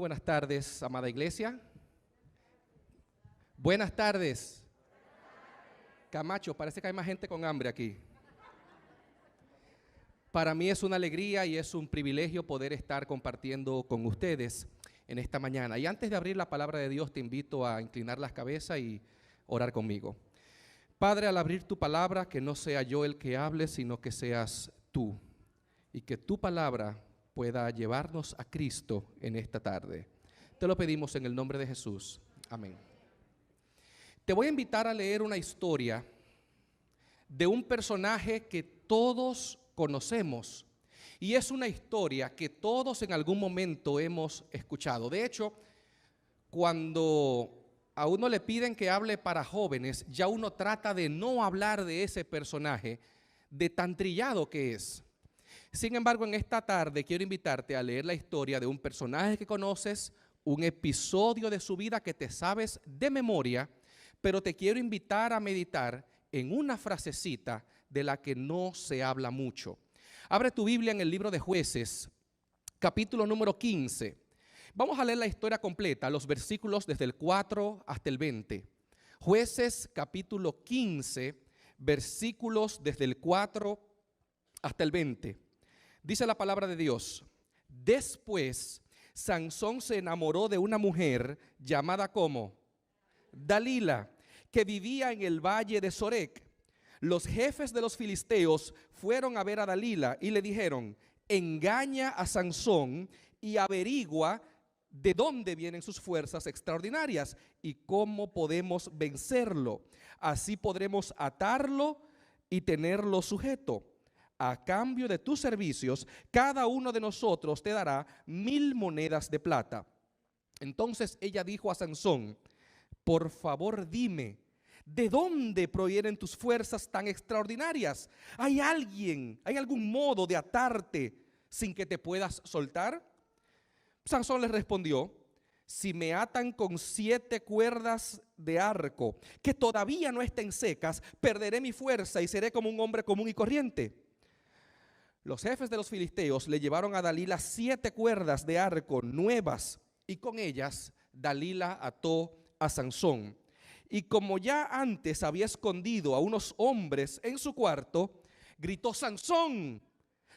buenas tardes, amada iglesia. Buenas tardes. Camacho, parece que hay más gente con hambre aquí. Para mí es una alegría y es un privilegio poder estar compartiendo con ustedes en esta mañana. Y antes de abrir la palabra de Dios, te invito a inclinar las cabezas y orar conmigo. Padre, al abrir tu palabra, que no sea yo el que hable, sino que seas tú. Y que tu palabra pueda llevarnos a Cristo en esta tarde. Te lo pedimos en el nombre de Jesús. Amén. Te voy a invitar a leer una historia de un personaje que todos conocemos. Y es una historia que todos en algún momento hemos escuchado. De hecho, cuando a uno le piden que hable para jóvenes, ya uno trata de no hablar de ese personaje, de tan trillado que es. Sin embargo, en esta tarde quiero invitarte a leer la historia de un personaje que conoces, un episodio de su vida que te sabes de memoria, pero te quiero invitar a meditar en una frasecita de la que no se habla mucho. Abre tu Biblia en el libro de Jueces, capítulo número 15. Vamos a leer la historia completa, los versículos desde el 4 hasta el 20. Jueces, capítulo 15, versículos desde el 4 hasta el 20. Dice la palabra de Dios: después Sansón se enamoró de una mujer llamada como Dalila, que vivía en el valle de Sorek. Los jefes de los filisteos fueron a ver a Dalila y le dijeron: engaña a Sansón y averigua de dónde vienen sus fuerzas extraordinarias y cómo podemos vencerlo. Así podremos atarlo y tenerlo sujeto. A cambio de tus servicios, cada uno de nosotros te dará 1000 monedas de plata. Entonces ella dijo a Sansón: por favor dime, ¿de dónde provienen tus fuerzas tan extraordinarias? ¿Hay algún modo de atarte sin que te puedas soltar? Sansón les respondió: si me atan con 7 cuerdas de arco que todavía no estén secas, perderé mi fuerza y seré como un hombre común y corriente. Los jefes de los filisteos le llevaron a Dalila 7 cuerdas de arco nuevas y con ellas Dalila ató a Sansón. Y como ya antes había escondido a unos hombres en su cuarto, gritó: Sansón,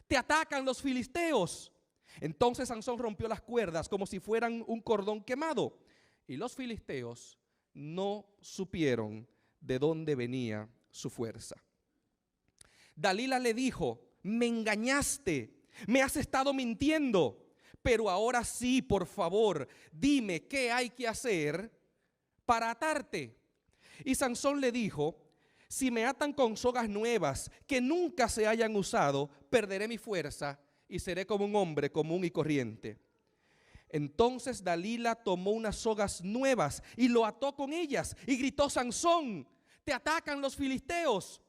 te atacan los filisteos. Entonces Sansón rompió las cuerdas como si fueran un cordón quemado, y los filisteos no supieron de dónde venía su fuerza. Dalila le dijo: me engañaste, me has estado mintiendo, pero ahora sí, por favor, dime qué hay que hacer para atarte. Y Sansón le dijo: si me atan con sogas nuevas que nunca se hayan usado, perderé mi fuerza y seré como un hombre común y corriente. Entonces Dalila tomó unas sogas nuevas y lo ató con ellas y gritó: Sansón, te atacan los filisteos.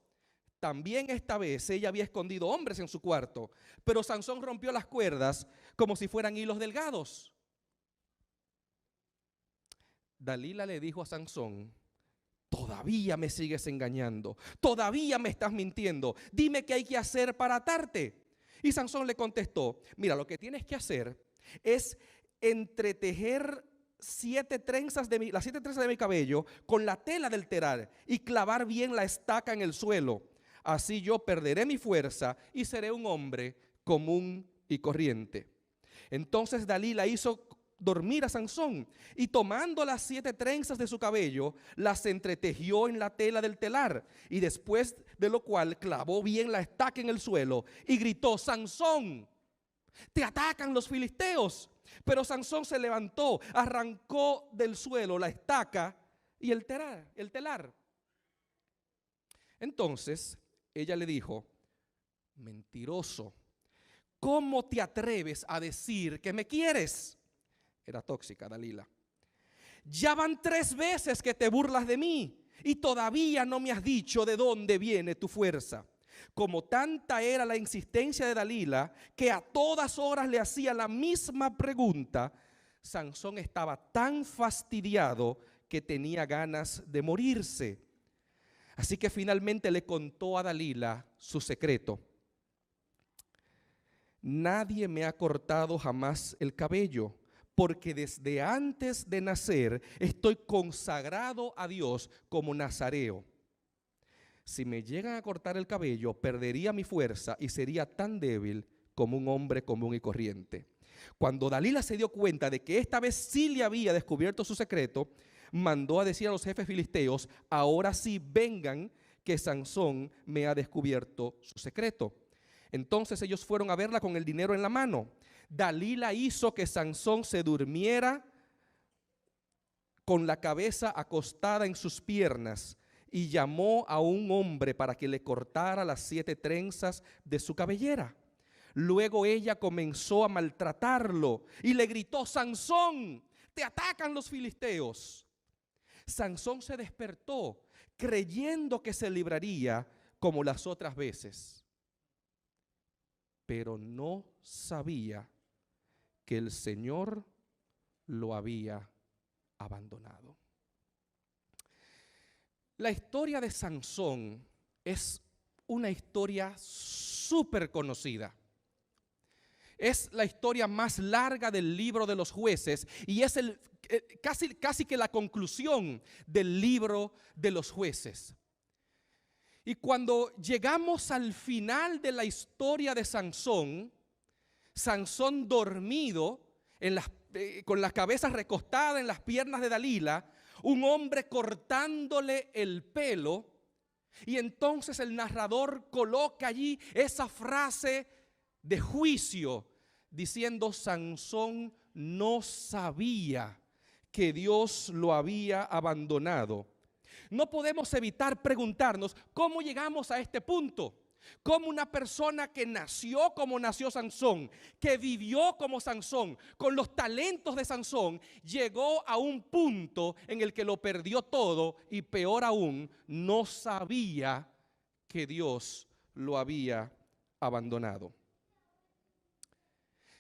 También esta vez ella había escondido hombres en su cuarto, pero Sansón rompió las cuerdas como si fueran hilos delgados. Dalila le dijo a Sansón: todavía me sigues engañando, todavía me estás mintiendo, dime qué hay que hacer para atarte. Y Sansón le contestó: mira, lo que tienes que hacer es entretejer las 7 trenzas de mi cabello con la tela del telar y clavar bien la estaca en el suelo. Así yo perderé mi fuerza y seré un hombre común y corriente. Entonces Dalila hizo dormir a Sansón y tomando las 7 trenzas de su cabello, las entretejió en la tela del telar, y después de lo cual clavó bien la estaca en el suelo y gritó: Sansón, te atacan los filisteos. Pero Sansón se levantó, arrancó del suelo la estaca y el telar. Entonces ella le dijo: mentiroso, ¿cómo te atreves a decir que me quieres? Era tóxica Dalila. Ya van 3 veces que te burlas de mí y todavía no me has dicho de dónde viene tu fuerza. Como tanta era la insistencia de Dalila, que a todas horas le hacía la misma pregunta, Sansón estaba tan fastidiado que tenía ganas de morirse. Así que finalmente le contó a Dalila su secreto. Nadie me ha cortado jamás el cabello, porque desde antes de nacer estoy consagrado a Dios como nazareo. Si me llegan a cortar el cabello, perdería mi fuerza y sería tan débil como un hombre común y corriente. Cuando Dalila se dio cuenta de que esta vez sí le había descubierto su secreto, mandó a decir a los jefes filisteos: ahora sí vengan, que Sansón me ha descubierto su secreto. Entonces ellos fueron a verla con el dinero en la mano. Dalila hizo que Sansón se durmiera con la cabeza acostada en sus piernas y llamó a un hombre para que le cortara las 7 trenzas de su cabellera. Luego ella comenzó a maltratarlo y le gritó: Sansón, te atacan los filisteos. Sansón se despertó creyendo que se libraría como las otras veces, pero no sabía que el Señor lo había abandonado. La historia de Sansón es una historia súper conocida. Es la historia más larga del libro de los Jueces y es casi que la conclusión del libro de los Jueces. Y cuando llegamos al final de la historia de Sansón, Sansón dormido, con la cabeza recostada en las piernas de Dalila, un hombre cortándole el pelo, y entonces el narrador coloca allí esa frase de juicio, diciendo: Sansón no sabía que Dios lo había abandonado. No podemos evitar preguntarnos cómo llegamos a este punto. Cómo una persona que nació como nació Sansón, que vivió como Sansón, con los talentos de Sansón, llegó a un punto en el que lo perdió todo y peor aún, no sabía que Dios lo había abandonado.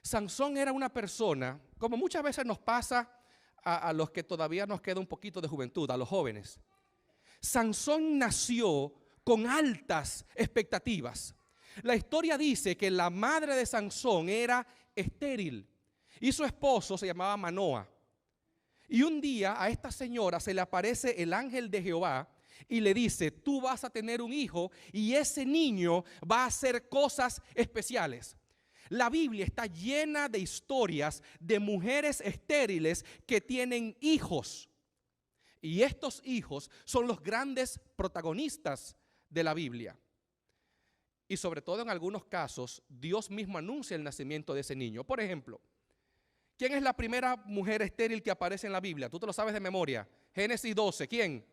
Sansón era una persona, como muchas veces nos pasa a los que todavía nos queda un poquito de juventud, a los jóvenes. Sansón nació con altas expectativas. La historia dice que la madre de Sansón era estéril y su esposo se llamaba Manoa. Y un día a esta señora se le aparece el ángel de Jehová y le dice: tú vas a tener un hijo y ese niño va a hacer cosas especiales. La Biblia está llena de historias de mujeres estériles que tienen hijos. Y estos hijos son los grandes protagonistas de la Biblia. Y sobre todo en algunos casos, Dios mismo anuncia el nacimiento de ese niño. Por ejemplo, ¿quién es la primera mujer estéril que aparece en la Biblia? Tú te lo sabes de memoria. Génesis 12, ¿quién?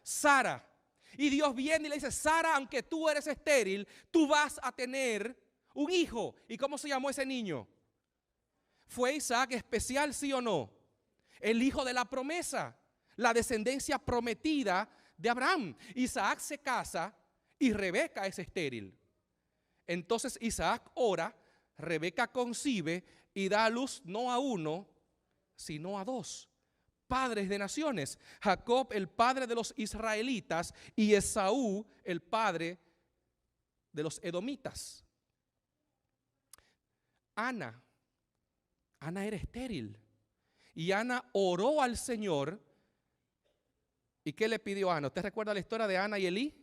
Sara. Y Dios viene y le dice: Sara, aunque tú eres estéril, tú vas a tener un hijo. ¿Y cómo se llamó ese niño? ¿Fue Isaac especial, sí o no? El hijo de la promesa, la descendencia prometida de Abraham. Isaac se casa y Rebeca es estéril. Entonces Isaac ora, Rebeca concibe y da a luz no a uno, sino a 2 padres de naciones. Jacob, el padre de los israelitas, y Esaú, el padre de los edomitas. Ana era estéril y Ana oró al Señor. ¿Y qué le pidió Ana? ¿Usted recuerda la historia de Ana y Elí?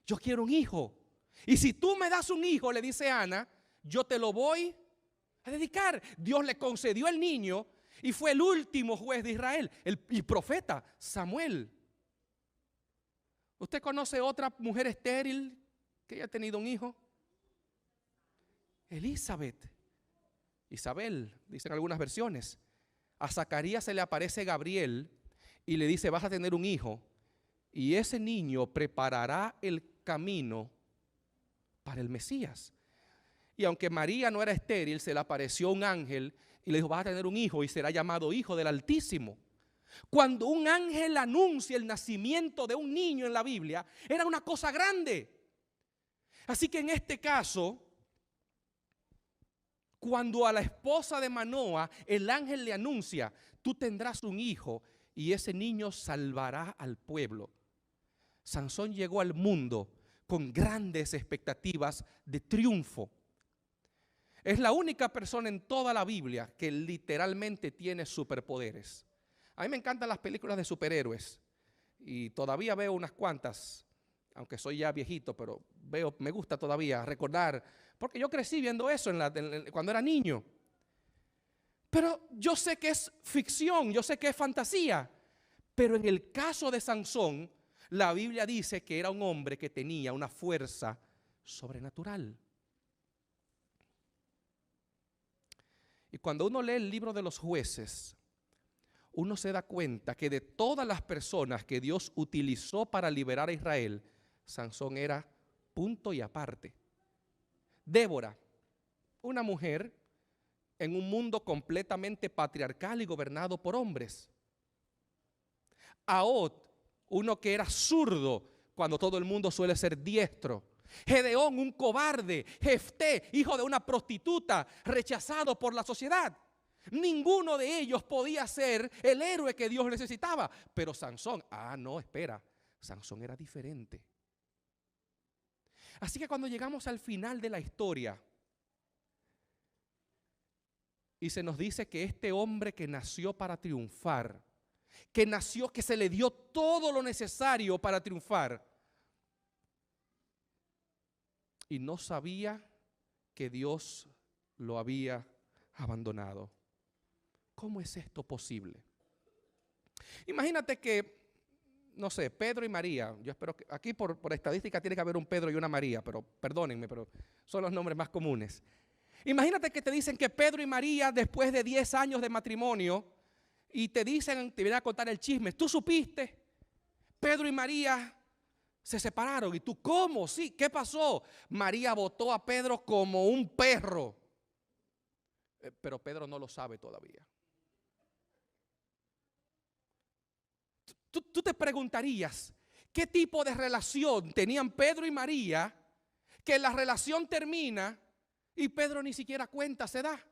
Yo quiero un hijo. Y si tú me das un hijo, le dice Ana, yo te lo voy a dedicar. Dios le concedió el niño y fue el último juez de Israel, el profeta Samuel. ¿Usted conoce otra mujer estéril que haya tenido un hijo? Elizabeth. Isabel, dicen algunas versiones. A Zacarías se le aparece Gabriel y le dice: vas a tener un hijo y ese niño preparará el camino para el Mesías. Y aunque María no era estéril, se le apareció un ángel y le dijo: vas a tener un hijo y será llamado Hijo del Altísimo. Cuando un ángel anuncia el nacimiento de un niño en la Biblia, era una cosa grande. Así que en este caso, cuando a la esposa de Manoa el ángel le anuncia: tú tendrás un hijo y ese niño salvará al pueblo, Sansón llegó al mundo con grandes expectativas de triunfo. Es la única persona en toda la Biblia que literalmente tiene superpoderes. A mí me encantan las películas de superhéroes y todavía veo unas cuantas, aunque soy ya viejito, pero me gusta todavía recordar, porque yo crecí viendo eso cuando era niño. Pero yo sé que es ficción, yo sé que es fantasía, pero en el caso de Sansón, la Biblia dice que era un hombre que tenía una fuerza sobrenatural. Y cuando uno lee el libro de los Jueces, uno se da cuenta que de todas las personas que Dios utilizó para liberar a Israel, Sansón era punto y aparte. Débora, una mujer en un mundo completamente patriarcal y gobernado por hombres. Ahod, uno que era zurdo cuando todo el mundo suele ser diestro. Gedeón, un cobarde. Jefté, hijo de una prostituta, rechazado por la sociedad. Ninguno de ellos podía ser el héroe que Dios necesitaba. Pero Sansón, no, espera, Sansón era diferente. Así que cuando llegamos al final de la historia y se nos dice que este hombre que nació para triunfar, que se le dio todo lo necesario para triunfar, y no sabía que Dios lo había abandonado. ¿Cómo es esto posible? Imagínate que, no sé, Pedro y María, yo espero que aquí por estadística tiene que haber un Pedro y una María, pero perdónenme, pero son los nombres más comunes. Imagínate que te dicen que Pedro y María, después de 10 años de matrimonio, y te vienen a contar el chisme, ¿tú supiste? Pedro y María se separaron. ¿Y tú cómo? Sí, ¿qué pasó? María botó a Pedro como un perro. Pero Pedro no lo sabe todavía. Tú te preguntarías, ¿qué tipo de relación tenían Pedro y María que la relación termina y Pedro ni siquiera cuenta se da?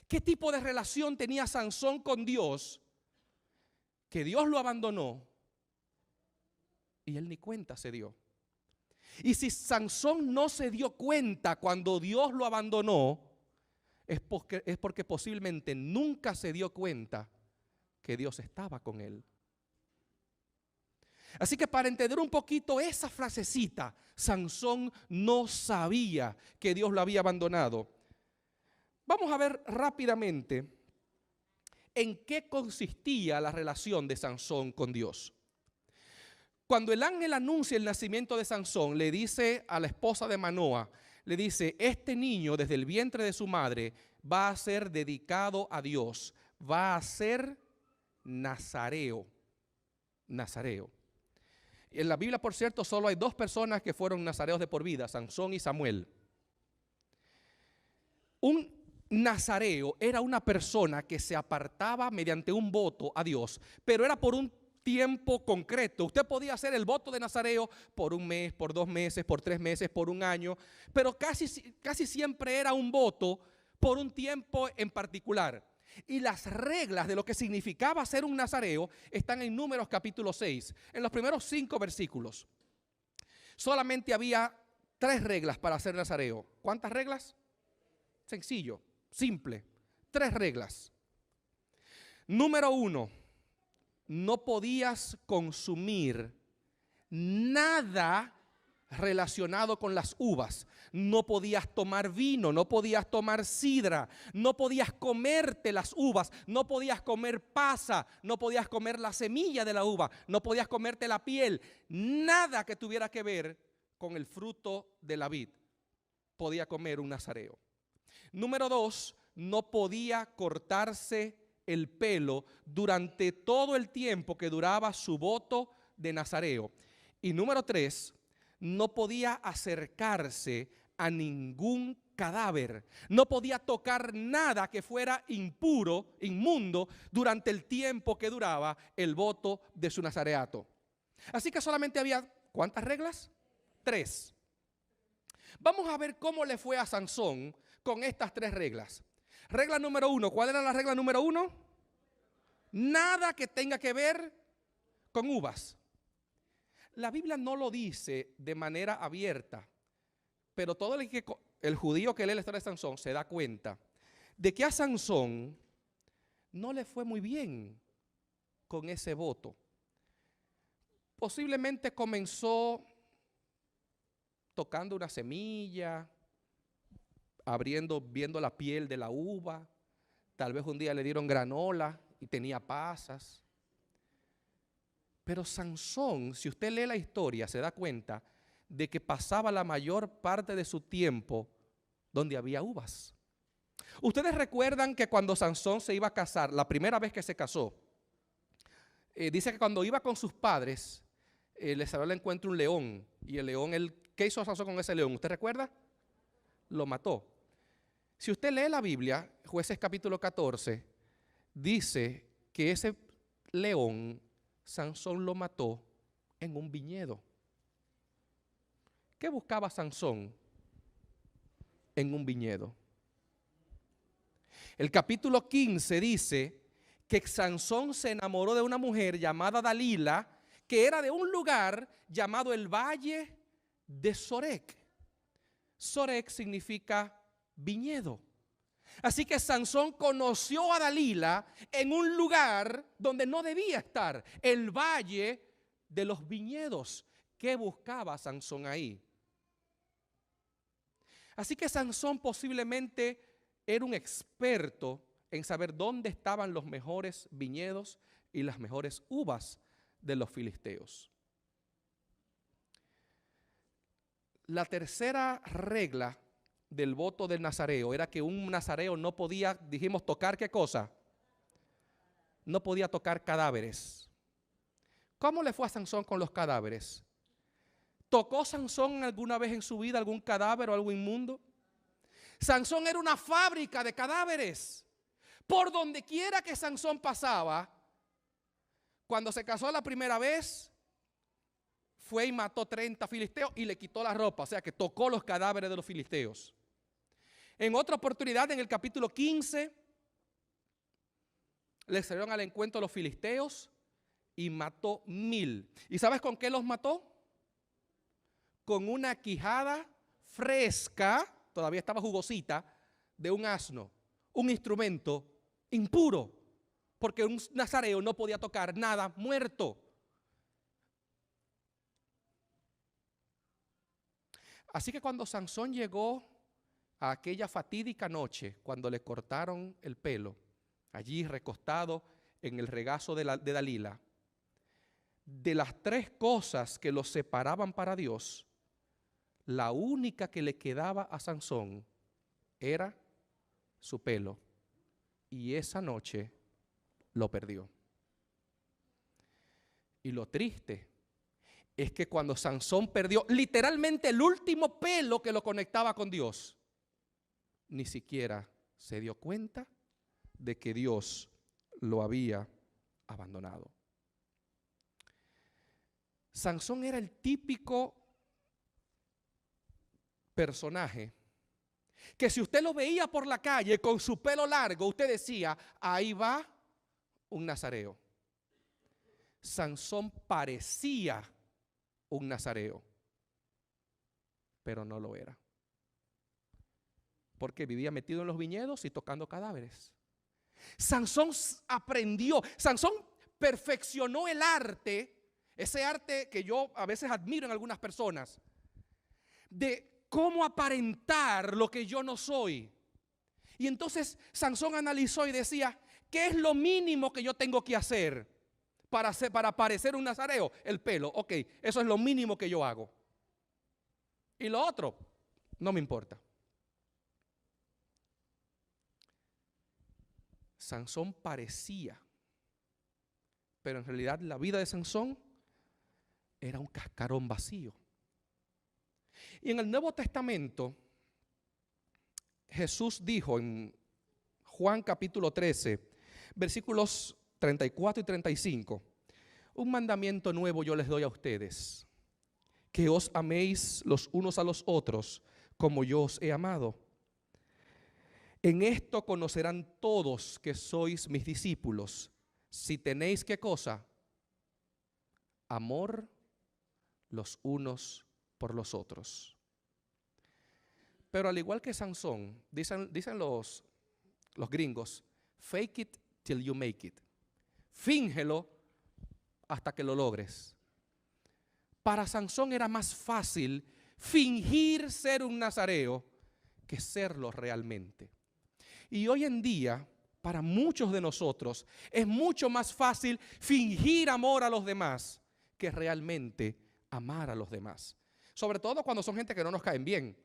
¿Qué tipo de relación tenía Sansón con Dios que Dios lo abandonó y él ni cuenta se dio? Y si Sansón no se dio cuenta cuando Dios lo abandonó, es porque posiblemente nunca se dio cuenta que Dios estaba con él. Así que para entender un poquito esa frasecita, Sansón no sabía que Dios lo había abandonado. Vamos a ver rápidamente en qué consistía la relación de Sansón con Dios. Cuando el ángel anuncia el nacimiento de Sansón, le dice a la esposa de Manoa, le dice, este niño desde el vientre de su madre va a ser dedicado a Dios, va a ser nazareo. Nazareo. En la Biblia, por cierto, solo hay 2 personas que fueron nazareos de por vida, Sansón y Samuel. Un nazareo era una persona que se apartaba mediante un voto a Dios, pero era por un tiempo concreto. Usted podía hacer el voto de nazareo por 1 mes, por 2 meses, por 3 meses, por 1 año, pero casi siempre era un voto por un tiempo en particular. Y las reglas de lo que significaba ser un nazareo están en Números capítulo 6, en los primeros 5 versículos. Solamente había 3 reglas para ser nazareo. ¿Cuántas reglas? Sencillo, simple, 3 reglas. Número 1, no podías consumir nada relacionado con las uvas. No podías tomar vino, no podías tomar sidra, no podías comerte las uvas, no podías comer pasa, no podías comer la semilla de la uva, no podías comerte la piel. Nada que tuviera que ver con el fruto de la vid podía comer un nazareo. Número 2, no podía cortarse el pelo durante todo el tiempo que duraba su voto de nazareo. Y número 3, no podía acercarse a ningún cadáver. No podía tocar nada que fuera impuro, inmundo, durante el tiempo que duraba el voto de su nazareato. Así que solamente había, ¿cuántas reglas? 3. Vamos a ver cómo le fue a Sansón con estas 3 reglas. Regla número 1, ¿cuál era la regla número 1? Nada que tenga que ver con uvas. La Biblia no lo dice de manera abierta, pero todo el que el judío que lee la historia de Sansón se da cuenta de que a Sansón no le fue muy bien con ese voto. Posiblemente comenzó tocando una semilla, viendo la piel de la uva. Tal vez un día le dieron granola y tenía pasas. Pero Sansón, si usted lee la historia, se da cuenta de que pasaba la mayor parte de su tiempo donde había uvas. Ustedes recuerdan que cuando Sansón se iba a casar, la primera vez que se casó, dice que cuando iba con sus padres, le salió al encuentro un león. Y el león, ¿qué hizo Sansón con ese león? ¿Usted recuerda? Lo mató. Si usted lee la Biblia, Jueces capítulo 14, dice que ese león, Sansón lo mató en un viñedo. ¿Qué buscaba Sansón en un viñedo? El capítulo 15 dice que Sansón se enamoró de una mujer llamada Dalila, que era de un lugar llamado el Valle de Sorek. Sorek significa viñedo. Así que Sansón conoció a Dalila en un lugar donde no debía estar, el Valle de los Viñedos. ¿Qué buscaba Sansón ahí? Así que Sansón posiblemente era un experto en saber dónde estaban los mejores viñedos y las mejores uvas de los filisteos. La tercera regla del voto del nazareo era que un nazareo no podía, dijimos, tocar ¿qué cosa? No podía tocar cadáveres. ¿Cómo le fue a Sansón con los cadáveres? ¿Tocó Sansón alguna vez en su vida algún cadáver o algo inmundo? Sansón era una fábrica de cadáveres. Por donde quiera que Sansón pasaba, cuando se casó la primera vez, fue y mató 30 filisteos y le quitó la ropa, o sea que tocó los cadáveres de los filisteos. En otra oportunidad, en el capítulo 15, le salieron al encuentro los filisteos y mató 1000. ¿Y sabes con qué los mató? Con una quijada fresca, todavía estaba jugosita, de un asno, un instrumento impuro, porque un nazareo no podía tocar nada muerto. Así que cuando Sansón llegó a aquella fatídica noche, cuando le cortaron el pelo, allí recostado en el regazo de Dalila, de las 3 cosas que los separaban para Dios, la única que le quedaba a Sansón era su pelo. Y esa noche lo perdió. Y lo triste es que cuando Sansón perdió literalmente el último pelo que lo conectaba con Dios, ni siquiera se dio cuenta de que Dios lo había abandonado. Sansón era el típico personaje que si usted lo veía por la calle con su pelo largo, usted decía, ahí va un nazareo. Sansón parecía un nazareo, pero no lo era. Porque vivía metido en los viñedos y tocando cadáveres. Sansón aprendió, Sansón perfeccionó el arte, ese arte que yo a veces admiro en algunas personas, de cómo aparentar lo que yo no soy. Y entonces Sansón analizó y decía, ¿qué es lo mínimo que yo tengo que hacer para parecer un nazareo? El pelo, ok, eso es lo mínimo que yo hago. Y lo otro, no me importa. Sansón parecía, pero en realidad la vida de Sansón era un cascarón vacío. Y en el Nuevo Testamento, Jesús dijo en Juan capítulo 13, versículos 34 y 35, un mandamiento nuevo yo les doy a ustedes, que os améis los unos a los otros como yo os he amado. En esto conocerán todos que sois mis discípulos, si tenéis ¿qué cosa? Amor los unos por los otros. Pero al igual que Sansón, dicen los gringos, fake it till you make it. Fíngelo hasta que lo logres. Para Sansón era más fácil fingir ser un nazareo que serlo realmente. Y hoy en día, para muchos de nosotros, es mucho más fácil fingir amor a los demás que realmente amar a los demás. Sobre todo cuando son gente que no nos caen bien.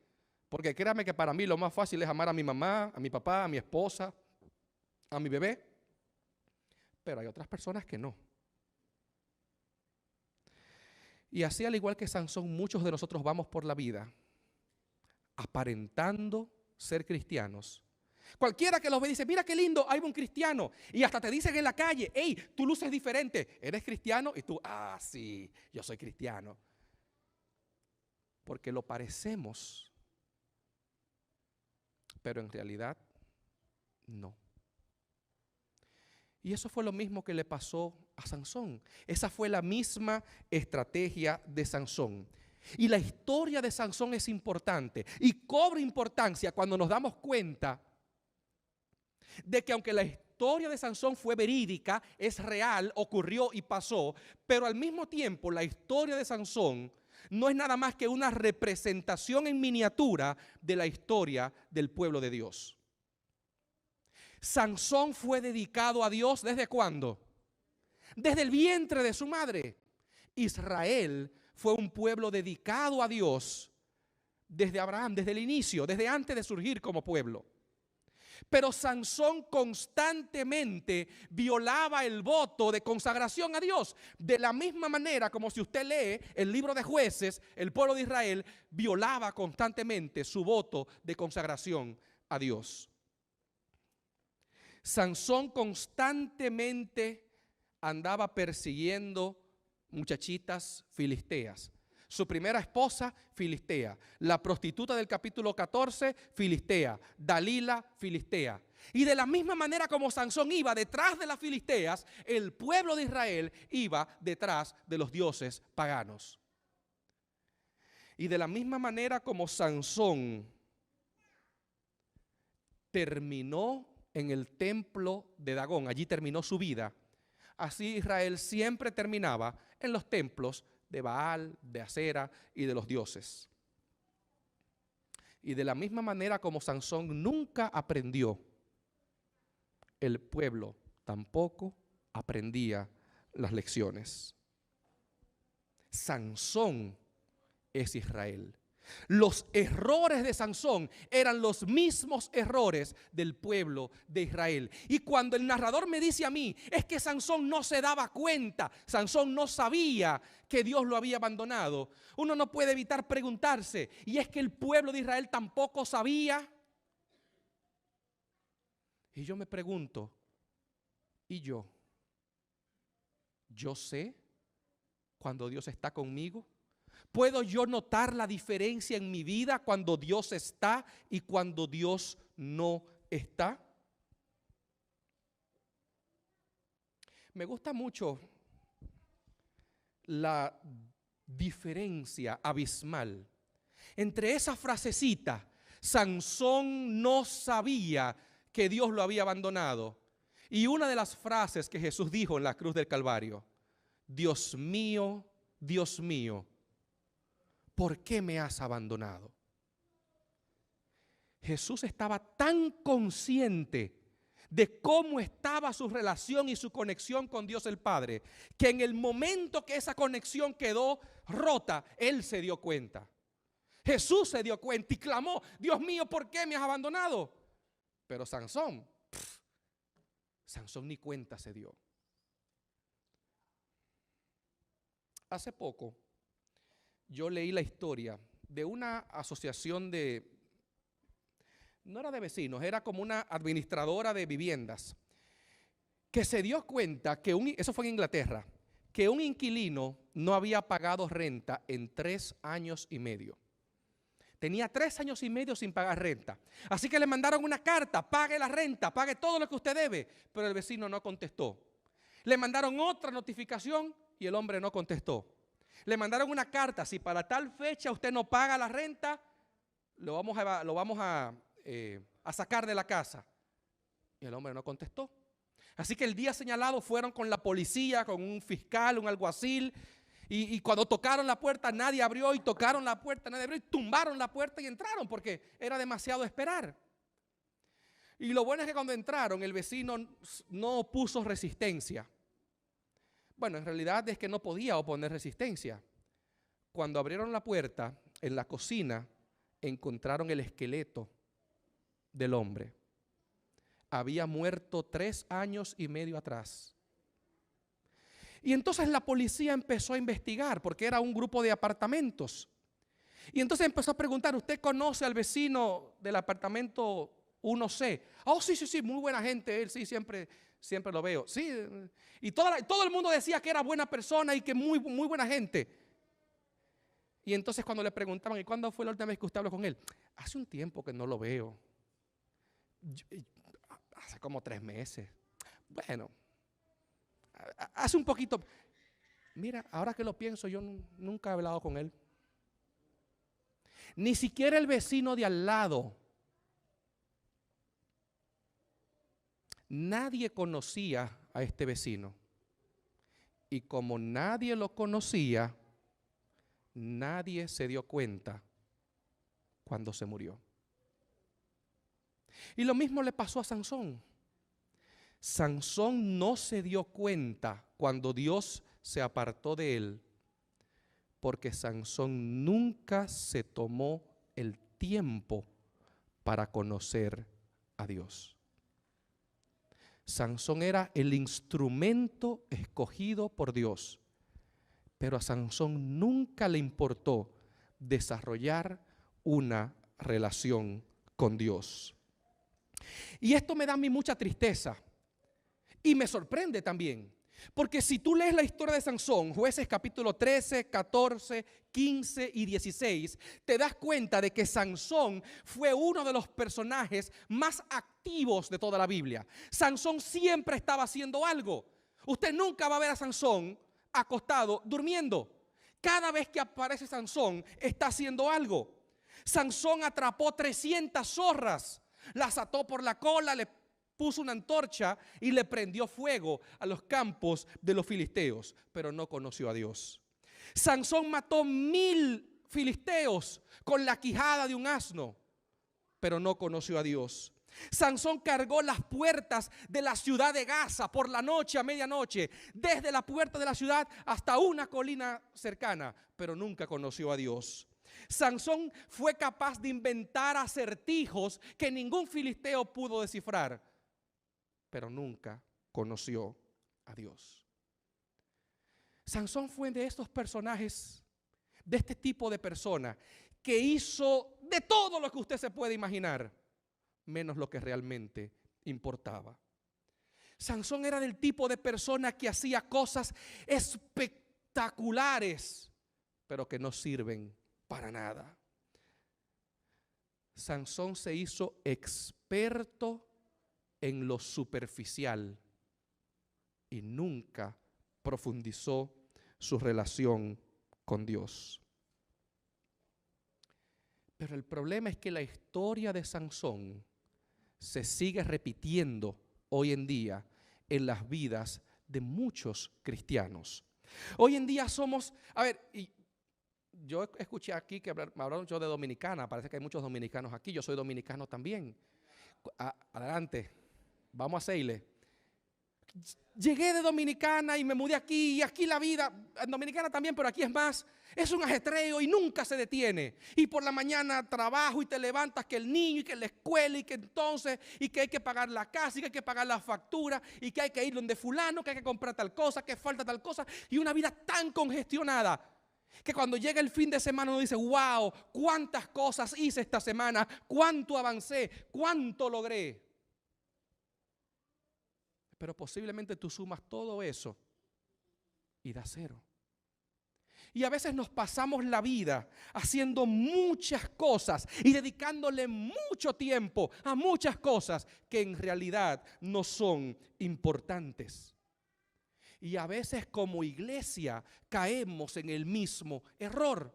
Porque créame que para mí lo más fácil es amar a mi mamá, a mi papá, a mi esposa, a mi bebé. Pero hay otras personas que no. Y así, al igual que Sansón, muchos de nosotros vamos por la vida aparentando ser cristianos. Cualquiera que los ve dice, mira qué lindo, hay un cristiano. Y hasta te dicen en la calle, hey, tú luces diferente, ¿eres cristiano? Y tú, sí, yo soy cristiano. Porque lo parecemos, pero en realidad no. Y eso fue lo mismo que le pasó a Sansón. Esa fue la misma estrategia de Sansón. Y la historia de Sansón es importante y cobra importancia cuando nos damos cuenta de que aunque la historia de Sansón fue verídica, es real, ocurrió y pasó, pero al mismo tiempo la historia de Sansón no es nada más que una representación en miniatura de la historia del pueblo de Dios. Sansón fue dedicado a Dios ¿desde cuándo? Desde el vientre de su madre. Israel fue un pueblo dedicado a Dios desde Abraham, desde el inicio, desde antes de surgir como pueblo. Pero Sansón constantemente violaba el voto de consagración a Dios. De la misma manera como si usted lee el libro de Jueces, el pueblo de Israel violaba constantemente su voto de consagración a Dios. Sansón constantemente andaba persiguiendo muchachitas filisteas. Su primera esposa, filistea. La prostituta del capítulo 14, filistea. Dalila, filistea. Y de la misma manera como Sansón iba detrás de las filisteas, el pueblo de Israel iba detrás de los dioses paganos. Y de la misma manera como Sansón terminó en el templo de Dagón, allí terminó su vida, así Israel siempre terminaba en los templos de Baal, de Acera y de los dioses. Y de la misma manera como Sansón nunca aprendió, el pueblo tampoco aprendía las lecciones. Sansón es Israel. Los errores de Sansón eran los mismos errores del pueblo de Israel. Y cuando el narrador me dice a mí, es que Sansón no se daba cuenta, Sansón no sabía que Dios lo había abandonado, uno no puede evitar preguntarse, ¿y es que el pueblo de Israel tampoco sabía? Y yo me pregunto, ¿y yo? ¿Yo sé cuando Dios está conmigo? ¿Puedo yo notar la diferencia en mi vida cuando Dios está y cuando Dios no está? Me gusta mucho la diferencia abismal entre esa frasecita, Sansón no sabía que Dios lo había abandonado, y una de las frases que Jesús dijo en la cruz del Calvario, Dios mío, ¿por qué me has abandonado? Jesús estaba tan consciente de cómo estaba su relación y su conexión con Dios el Padre, que en el momento que esa conexión quedó rota, Él se dio cuenta. Jesús se dio cuenta y clamó, Dios mío, ¿por qué me has abandonado? Pero Sansón ni cuenta se dio. Hace poco yo leí la historia de una asociación no era de vecinos, era como una administradora de viviendas, que se dio cuenta que eso fue en Inglaterra, que un inquilino no había pagado renta en 3 años y medio. Tenía 3 años y medio sin pagar renta. Así que le mandaron una carta, pague la renta, pague todo lo que usted debe, pero el vecino no contestó. Le mandaron otra notificación y el hombre no contestó. Le mandaron una carta, si para tal fecha usted no paga la renta, lo vamos a sacar de la casa. Y el hombre no contestó. Así que el día señalado fueron con la policía, con un fiscal, un alguacil. Y cuando tocaron la puerta nadie abrió, y tocaron la puerta nadie abrió, y tumbaron la puerta y entraron porque era demasiado esperar. Y lo bueno es que cuando entraron el vecino no opuso resistencia. Bueno, en realidad es que no podía oponer resistencia. Cuando abrieron la puerta, en la cocina encontraron el esqueleto del hombre. Había muerto 3 años y medio atrás. Y entonces la policía empezó a investigar porque era un grupo de apartamentos. Y entonces empezó a preguntar: ¿usted conoce al vecino del apartamento 1C? Oh, sí, muy buena gente, él sí, siempre lo veo. Sí, y todo el mundo decía que era buena persona y que muy buena gente. Y entonces cuando le preguntaban: ¿y cuándo fue la última vez que usted habló con él? Hace un tiempo que no lo veo. Hace como 3 meses. Bueno, hace un poquito. Mira, ahora que lo pienso, yo nunca he hablado con él. Ni siquiera el vecino de al lado. Nadie conocía a este vecino. Y como nadie lo conocía, nadie se dio cuenta cuando se murió. Y lo mismo le pasó a Sansón. Sansón no se dio cuenta cuando Dios se apartó de él, porque Sansón nunca se tomó el tiempo para conocer a Dios. Sansón era el instrumento escogido por Dios, pero a Sansón nunca le importó desarrollar una relación con Dios. Y esto me da a mí mucha tristeza y me sorprende también, porque si tú lees la historia de Sansón, Jueces capítulo 13, 14, 15 y 16, te das cuenta de que Sansón fue uno de los personajes más activos de toda la Biblia. Sansón siempre estaba haciendo algo. Usted nunca va a ver a Sansón acostado durmiendo. Cada vez que aparece Sansón está haciendo algo. Sansón atrapó 300 zorras, las ató por la cola, le puso una antorcha y le prendió fuego a los campos de los filisteos, pero no conoció a Dios. Sansón mató 1000 filisteos con la quijada de un asno, pero no conoció a Dios. Sansón cargó las puertas de la ciudad de Gaza por la noche a medianoche, desde la puerta de la ciudad hasta una colina cercana, pero nunca conoció a Dios. Sansón fue capaz de inventar acertijos que ningún filisteo pudo descifrar, pero nunca conoció a Dios. Sansón fue de estos personajes, de este tipo de persona, que hizo de todo lo que usted se puede imaginar, menos lo que realmente importaba. Sansón era del tipo de persona que hacía cosas espectaculares, pero que no sirven para nada. Sansón se hizo experto en lo superficial y nunca profundizó su relación con Dios. Pero el problema es que la historia de Sansón se sigue repitiendo hoy en día en las vidas de muchos cristianos. Hoy en día somos, y yo escuché aquí que me hablaron yo de Dominicana, parece que hay muchos dominicanos aquí, yo soy dominicano también. Adelante, vamos a hacerle. Llegué de Dominicana y me mudé aquí, y aquí la vida, en Dominicana también, pero aquí es más, es un ajetreo y nunca se detiene. Y por la mañana trabajo y te levantas que el niño y que la escuela y que entonces, y que hay que pagar la casa y que hay que pagar la factura y que hay que ir donde fulano, que hay que comprar tal cosa, que falta tal cosa, y una vida tan congestionada que cuando llega el fin de semana uno dice: wow, cuántas cosas hice esta semana, cuánto avancé, cuánto logré. Pero posiblemente tú sumas todo eso y da 0. Y a veces nos pasamos la vida haciendo muchas cosas y dedicándole mucho tiempo a muchas cosas que en realidad no son importantes. Y a veces como iglesia caemos en el mismo error.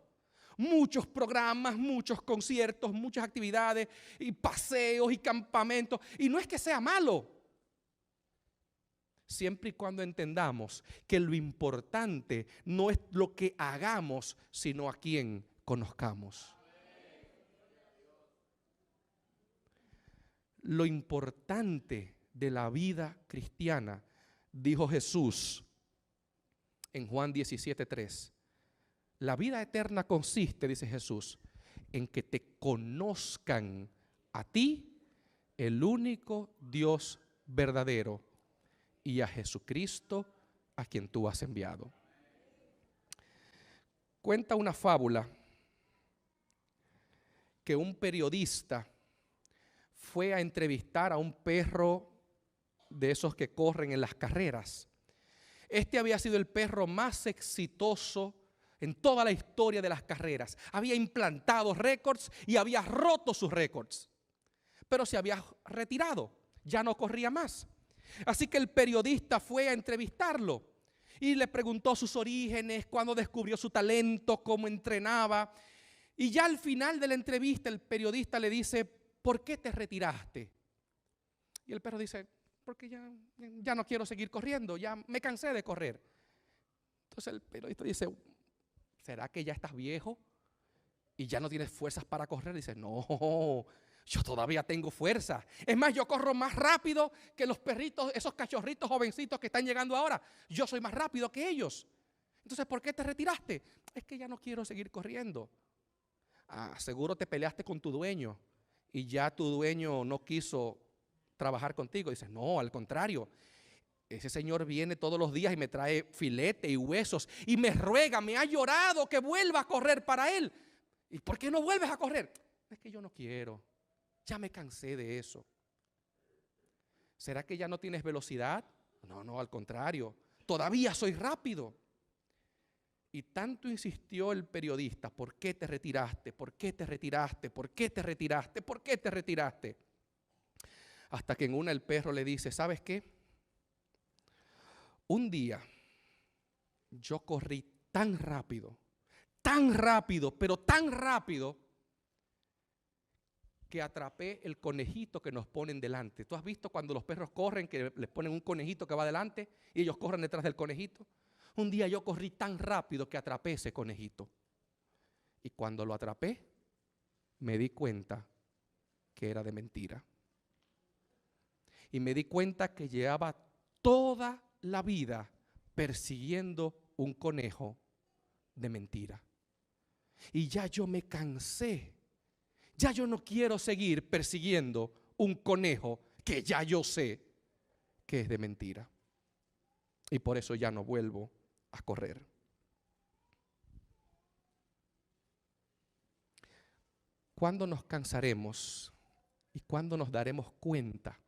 muchos programas, muchos conciertos, muchas actividades y paseos y campamentos. Y no es que sea malo, siempre y cuando entendamos que lo importante no es lo que hagamos, sino a quien conozcamos. Lo importante de la vida cristiana, dijo Jesús en Juan 17:3. La vida eterna consiste, dice Jesús, en que te conozcan a ti, el único Dios verdadero, y a Jesucristo, a quien tú has enviado. Cuenta una fábula que un periodista fue a entrevistar a un perro de esos que corren en las carreras. Este había sido el perro más exitoso en toda la historia de las carreras. Había implantado récords y había roto sus récords. Pero se había retirado, ya no corría más. Así que el periodista fue a entrevistarlo y le preguntó sus orígenes, cuándo descubrió su talento, cómo entrenaba. Y ya al final de la entrevista el periodista le dice: ¿por qué te retiraste? Y el perro dice: porque ya no quiero seguir corriendo, ya me cansé de correr. Entonces el periodista dice: ¿será que ya estás viejo y ya no tienes fuerzas para correr? Dice: no, yo todavía tengo fuerza. Es más, yo corro más rápido que los perritos, esos cachorritos jovencitos que están llegando ahora. Yo soy más rápido que ellos. Entonces, ¿por qué te retiraste? Es que ya no quiero seguir corriendo. Seguro te peleaste con tu dueño y ya tu dueño no quiso trabajar contigo. Dice: no, al contrario. Ese señor viene todos los días y me trae filete y huesos y me ruega, me ha llorado que vuelva a correr para él. ¿Y por qué no vuelves a correr? Es que yo no quiero, ya me cansé de eso. ¿Será que ya no tienes velocidad? No, al contrario, todavía soy rápido. Y tanto insistió el periodista: ¿por qué te retiraste? ¿Por qué te retiraste? ¿Por qué te retiraste? ¿Por qué te retiraste? Hasta que en una el perro le dice: ¿sabes qué? Un día yo corrí tan rápido, pero tan rápido, que atrapé el conejito que nos ponen delante. ¿Tú has visto cuando los perros corren que les ponen un conejito que va delante y ellos corren detrás del conejito? Un día yo corrí tan rápido que atrapé ese conejito. Y cuando lo atrapé, me di cuenta que era de mentira. Y me di cuenta que llevaba toda la vida persiguiendo un conejo de mentira. Y ya yo me cansé. Ya yo no quiero seguir persiguiendo un conejo que ya yo sé que es de mentira. Y por eso ya no vuelvo a correr. ¿Cuándo nos cansaremos y cuándo nos daremos cuenta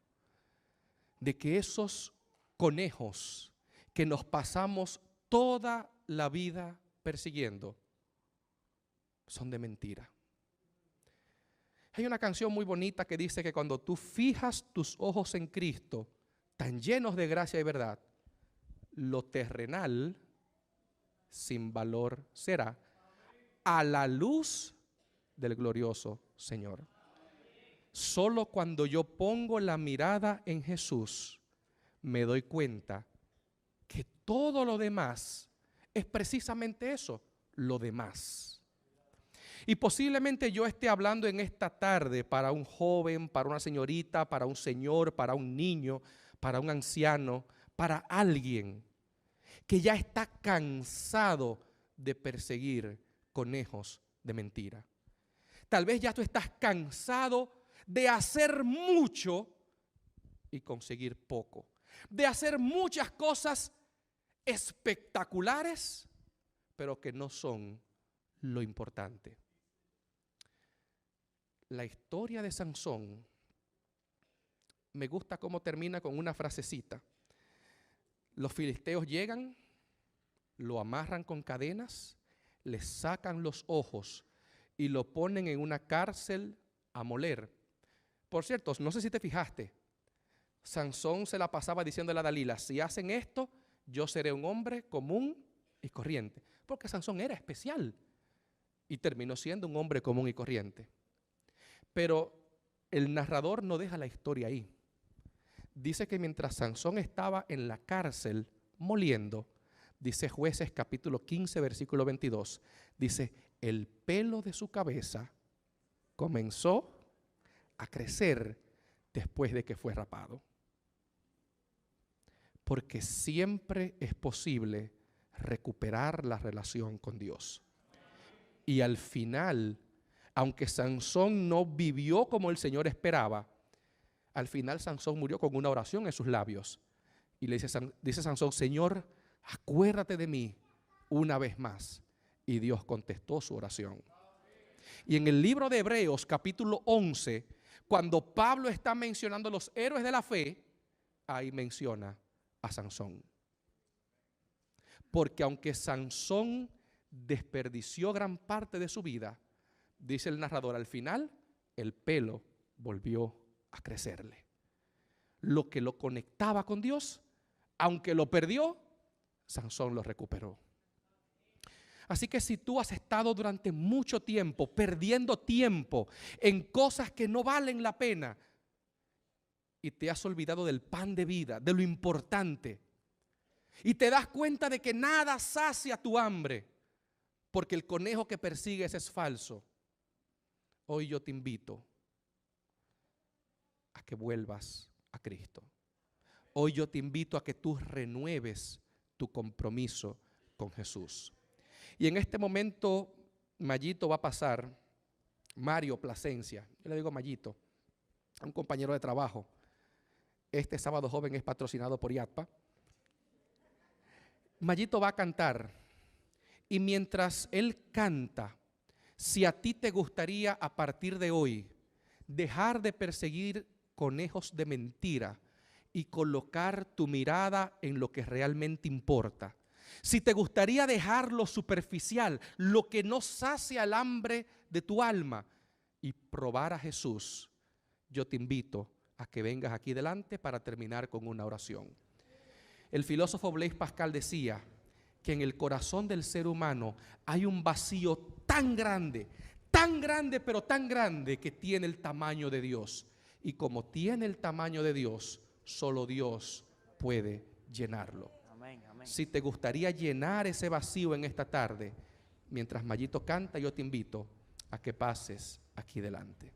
de que esos conejos que nos pasamos toda la vida persiguiendo son de mentira? Hay una canción muy bonita que dice que cuando tú fijas tus ojos en Cristo, tan llenos de gracia y verdad, lo terrenal sin valor será a la luz del glorioso Señor. Solo cuando yo pongo la mirada en Jesús, me doy cuenta que todo lo demás es precisamente eso, lo demás. Y posiblemente yo esté hablando en esta tarde para un joven, para una señorita, para un señor, para un niño, para un anciano, para alguien que ya está cansado de perseguir conejos de mentira. Tal vez ya tú estás cansado de hacer mucho y conseguir poco, de hacer muchas cosas espectaculares, pero que no son lo importante. La historia de Sansón me gusta cómo termina con una frasecita. Los filisteos llegan, lo amarran con cadenas, le sacan los ojos y lo ponen en una cárcel a moler. Por cierto, no sé si te fijaste, Sansón se la pasaba diciéndole a Dalila: si hacen esto, yo seré un hombre común y corriente. Porque Sansón era especial. y terminó siendo un hombre común y corriente. Pero el narrador no deja la historia ahí. Dice que mientras Sansón estaba en la cárcel moliendo, dice Jueces capítulo 15, versículo 22, dice, el pelo de su cabeza comenzó a crecer después de que fue rapado. Porque siempre es posible recuperar la relación con Dios. Y al final, aunque Sansón no vivió como el Señor esperaba, al final Sansón murió con una oración en sus labios. Y le dice Sansón, Señor, acuérdate de mí una vez más. Y Dios contestó su oración. Y en el libro de Hebreos, capítulo 11, cuando Pablo está mencionando los héroes de la fe, ahí menciona a Sansón. Porque aunque Sansón desperdició gran parte de su vida, dice el narrador, al final el pelo volvió a crecerle. Lo que lo conectaba con Dios, aunque lo perdió, Sansón lo recuperó. Así que si tú has estado durante mucho tiempo perdiendo tiempo en cosas que no valen la pena y te has olvidado del pan de vida, de lo importante, y te das cuenta de que nada sacia tu hambre, porque el conejo que persigues es falso, hoy yo te invito a que vuelvas a Cristo. Hoy yo te invito a que tú renueves tu compromiso con Jesús. Y en este momento Mayito va a pasar, Mario Plasencia, yo le digo Mayito, a un compañero de trabajo. Este sábado joven es patrocinado por IATPA. Mayito va a cantar, y mientras él canta, si a ti te gustaría a partir de hoy dejar de perseguir conejos de mentira y colocar tu mirada en lo que realmente importa, si te gustaría dejar lo superficial, lo que no sacia el hambre de tu alma y probar a Jesús, yo te invito a que vengas aquí delante para terminar con una oración. El filósofo Blaise Pascal decía que en el corazón del ser humano hay un vacío tan grande, pero tan grande que tiene el tamaño de Dios. Y como tiene el tamaño de Dios, solo Dios puede llenarlo. Amén, amén. Si te gustaría llenar ese vacío en esta tarde, mientras Mayito canta, yo te invito a que pases aquí delante.